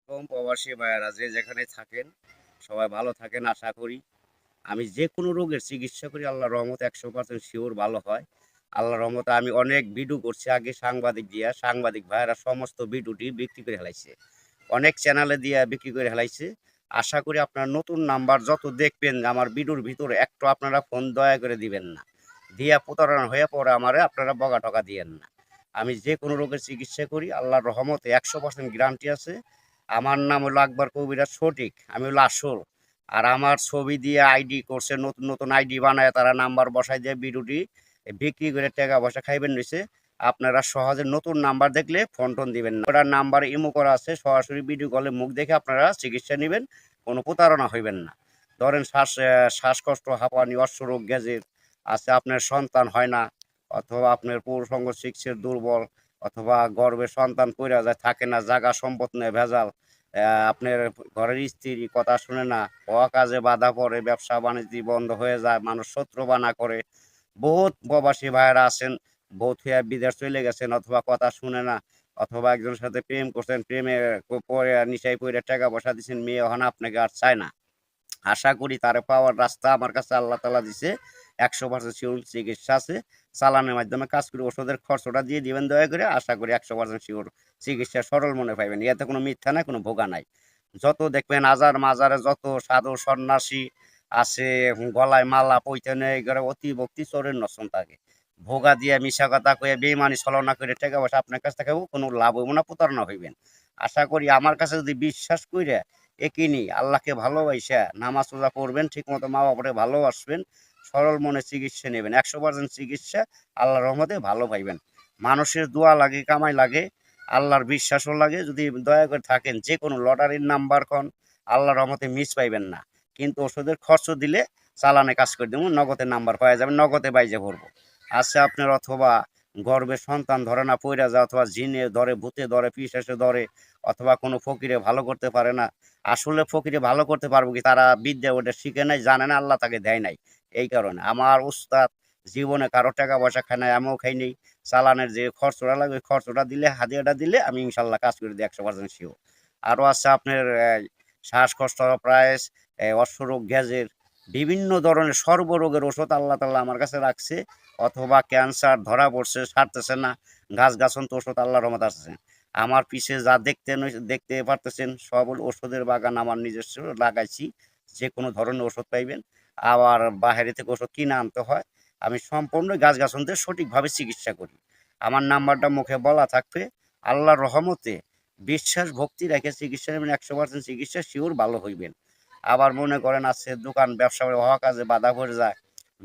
প্রবাসী ভাইয়েরা যে যেখানে থাকেন সবাই ভালো থাকেন আশা করি। আমি যে কোনো রোগের চিকিৎসা করি আল্লাহর রহমতে 100% শিওর ভালো হয়। আল্লাহর রহমতে আমি অনেক ভিডিও করছি আগে সাংবাদিক দিয়া, সাংবাদিক ভাইয়েরা সমস্ত ভিডিওটি বিক্রি করে হেলাইছে। অনেক চ্যানেলে দিয়া বিক্রি করে হেলাইছে। আশা করি আপনার নতুন নাম্বার যত দেখবেন আমার ভিডিওর ভিতরে একটু আপনারা ফোন দয়া করে দিবেন না। দিয়া প্রতারণা হয়ে পরে আমারে আপনারা বকা-টকা দিয়েন না। আমি যে কোনো রোগের চিকিৎসা করি আল্লাহর রহমতে 100% গ্যারান্টি আছে। আমার নাম হলো আকবর কবিরাজ সঠিক। আমি হলো আসল। আর আমার ছবি দিয়ে আইডি করছে, নতুন নতুন আইডি বানায় তারা নাম্বার বসায় দিয়ে ভিডিওটি বিক্রি করে টাকা পয়সা খাইবেন নিছে। আপনারা সহজে নতুন নাম্বার দেখলে ফোন টোন দিবেন না। ওটার নাম্বার ইমো করা আছে, সরাসরি ভিডিও কলে মুখ দেখে আপনারা চিকিৎসা নেবেন, কোনো প্রতারণা হইবেন না। ধরেন শ্বাসকষ্ট, হাঁপানি, অশ্বরোগ, গ্যাজের আছে, আপনার সন্তান হয় না, অথবা আপনার পুরুষাঙ্গ শিক্সের দুর্বল, অথবা গর্ভে সন্তান পইরা যায়, থাকে না, জাগা সম্পদ নেই ভেজাল, আপনার ঘরের স্ত্রী কথা শুনে না, অকাজে বাধা পড়ে, ব্যবসা বাণিজ্য বন্ধ হয়ে যায়, মানুষ শত্রু বানা করে। বহুত প্রবাসী ভাইয়েরা আছেন, বউ থুইয়া বিদেশ চলে গেছেন, অথবা কথা শুনে না, অথবা একজনের সাথে প্রেম করছেন, প্রেমে পরে নিশায় পইরা টাকা পয়সা দিচ্ছেন, মেয়ে ওখানে আপনাকে আর চায় না। আশা করি তারে পাওয়ার রাস্তা আমার কাছে আল্লাহ তাআলা দিছে। 100% শিওর চিকিৎসা আছে। চালানের মাধ্যমে কাজ করে ওষুধের খরচটা দিয়ে দিবেন দয়া করে। আশা করি 100% শিওর চিকিৎসা সরল মনে পাইবেন। এতে কোনো মিথ্যা নাই, কোনো ভোগা নাই। যত দেখবেন আজার মাজারে যত সাধু সন্ন্যাসী আছে, গলায় মালা পইতে এগুলো অতি ভক্তি চোরের নসন থাকে। ভোগা দিয়া মিশা কথা কইয়া বেইমানি ছলনা করে টাকা পয়সা আপনার কাছ থেকে কোনো লাভ হইব না, প্রতারণা হইবেন। আশা করি আমার কাছে যদি বিশ্বাস কইরা একিনি আল্লাহকে ভালোবাইসা নামাজ রোজা পড়বেন, ঠিকমতো মা বাবারে ভালোবাসবেন, সরল মনে চিকিৎসা নেবেন, 100% চিকিৎসা আল্লাহর রহমতে ভালো পাইবেন। মানুষের দোয়া লাগে, কামাই লাগে, আল্লাহর বিশ্বাসও লাগে। যদি দয়া করে থাকেন যে কোনো লটারির নাম্বার কন, আল্লাহর রহমতে মিস পাইবেন না। কিন্তু ওষুধের খরচ দিলে চালানে কাজ করে দেবো, নগদে নাম্বার পাওয়া যাবে, নগদে বাইজে ভরবো। আচ্ছা আপনার অথবা গর্ভে সন্তান ধরে না, পইরা যায়, অথবা জিনে ধরে, ভূতে ধরে, পিশাচে ধরে, অথবা কোনো ফকিরে ভালো করতে পারে না। আসলে ফকিরে ভালো করতে পারবো কি, তারা বিদ্যা ওটা শিখে নাই, জানে না, আল্লাহ তাকে দেয় নাই। এই কারণে আমার উস্তাদ জীবনে কারো টাকা পয়সা খায় নাই, আমিও খাই নাই। চালানের যে খরচটা লাগবে ওই খরচটা দিলে, হাদিয়াটা দিলে আমি ইনশাল্লাহ কাজ করে দিই 100% শিওর। আরও আছে আপনার শ্বাসকষ্ট, প্রায় অশ্বরোগ, গ্যাজের, বিভিন্ন ধরনের সর্বরোগের ওষুধ আল্লাহ তাআলা আমার কাছে রাখছে। অথবা ক্যান্সার ধরা পড়ছে, সারতেছে না, গাছগাছন্ত ওষুধ আল্লাহর রহমতে আছে। আমার পিছে যা দেখতে পারতেছেন সব ওষুধের বাগান আমার নিজস্ব লাগাইছি। যে কোনো ধরনের ওষুধ পাইবেন। আবার বাহিরে থেকে ওষুধ কিনে আনতে হয়। আমি সম্পূর্ণ গাছগাছালিদের সঠিকভাবে চিকিৎসা করি। আমার নাম্বারটা মুখে বলা থাকবে। আল্লাহর রহমতে বিশ্বাস ভক্তি রেখে চিকিৎসা নেবেন, 100% চিকিৎসা শিওর ভালো হইবেন। আবার মনে করেন আছে দোকান ব্যবসা হওয়া কাজে বাধা পড়ে যায়,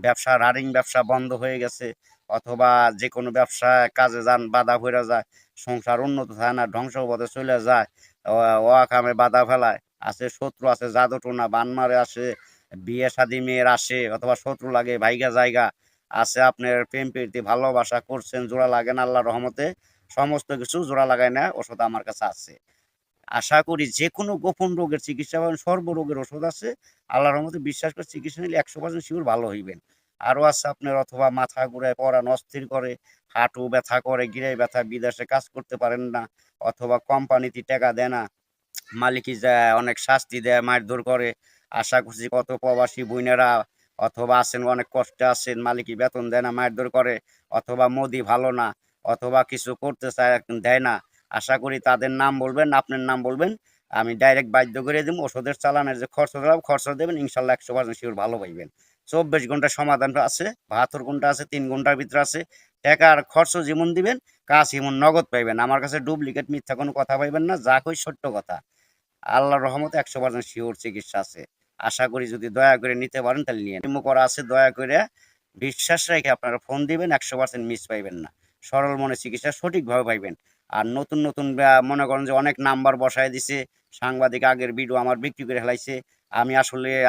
ব্যবসা রানিং ব্যবসা বন্ধ হয়ে গেছে, অথবা যে কোনো ব্যবসা কাজে যান বাধা পড়ে যায়, সংসার উন্নত হয় না, ধ্বংস পথে চলে যায়, অকামে বাধা ফেলায়, আছে শত্রু, আছে জাদু টোনা বান মারে, আসে বিয়ে শাদী মেয়ের আসে, অথবা শত্রু লাগে ভাইগা জায়গা, আছে আপনার প্রেম প্রীতি ভালোবাসা করছেন, জোড়া লাগে না, আল্লাহর রহমতে সমস্ত কিছু জোড়া লাগায় না ওষুধ আমার কাছে আছে। আশা করি যে কোনো গোপন রোগের চিকিৎসা পাবেন, সর্বরোগের ওষুধ আছে। আল্লাহর রহমতে বিশ্বাস করে চিকিৎসা নিলে 100% শিওর ভালো হইবেন। আরও আছে আপনার অথবা মাথা ঘুরায়, পরাণ অস্থির করে, হাঁটু ব্যথা করে, গিরায় ব্যথা, বিদেশে কাজ করতে পারেন না, অথবা কোম্পানিতে টাকা দেয় না, মালিকই যায় অনেক শাস্তি দেয়, মারধর করে। আশা করছি কত প্রবাসী বোনেরা অথবা আছেন অনেক কষ্টে আছেন, মালিকই বেতন দেয় না, মারধর করে, অথবা মোদি ভালো না, অথবা কিছু করতে চায় দেয় না। আশা করি তাদের নাম বলবেন, আপনার নাম বলবেন, আমি ডাইরেক্ট বাধ্য করে দেবো। ওষুধের চালানের যে খরচ দেবেন ইনশাল্লাহ 100% শিওর ভালো পাইবেন। 24 ঘন্টা সমাধানটা আছে, 72 ঘন্টা আছে, 3 ঘন্টার ভিতরে আছে। টাকার খরচ যেমন দিবেন, কাজ এমন নগদ পাইবেন। আমার কাছে ডুপ্লিকেট মিথ্যা কোনো কথা পাইবেন না, যা কই সত্য কথা। আল্লাহর রহমতে 100% শিওর চিকিৎসা আছে। আশা করি যদি দয়া করে নিতে পারেন তাহলে নিয়েন। ইমো করা আছে, দয়া করে বিশ্বাস রেখে আপনারা ফোন দিবেন, 100% মিস পাইবেন না। সরল মনে চিকিৎসা সঠিকভাবে পাইবেন। আর নতুন নতুন মনে করেন যে অনেক নাম্বার বসায় দিছে, সাংবাদিক আগের ভিডিও আমার বিক্রি করে ফেলাইছে।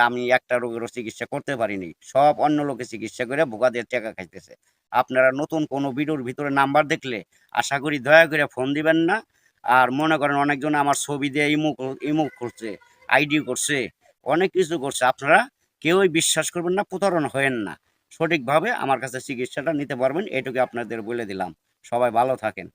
আমি একটা রোগেরও চিকিৎসা করতে পারিনি। সব অন্য লোকে চিকিৎসা করে ভোগাদের টাকা খাইতেছে। আপনারা নতুন কোনো ভিডিওর ভিতরে নাম্বার দেখলে আশা করি দয়া করে ফোন দিবেন না। আর মনে করেন অনেকজন আমার ছবি দিয়ে ইমো করছে, আইডি করছে, অনেক কিছু করছে। আপনারা কেউই বিশ্বাস করবেন না, প্রতারণা হয়েন না। সঠিকভাবে আমার কাছে চিকিৎসাটা নিতে পারবেন, এটুকু আপনাদের বলে দিলাম। সবাই ভালো থাকেন।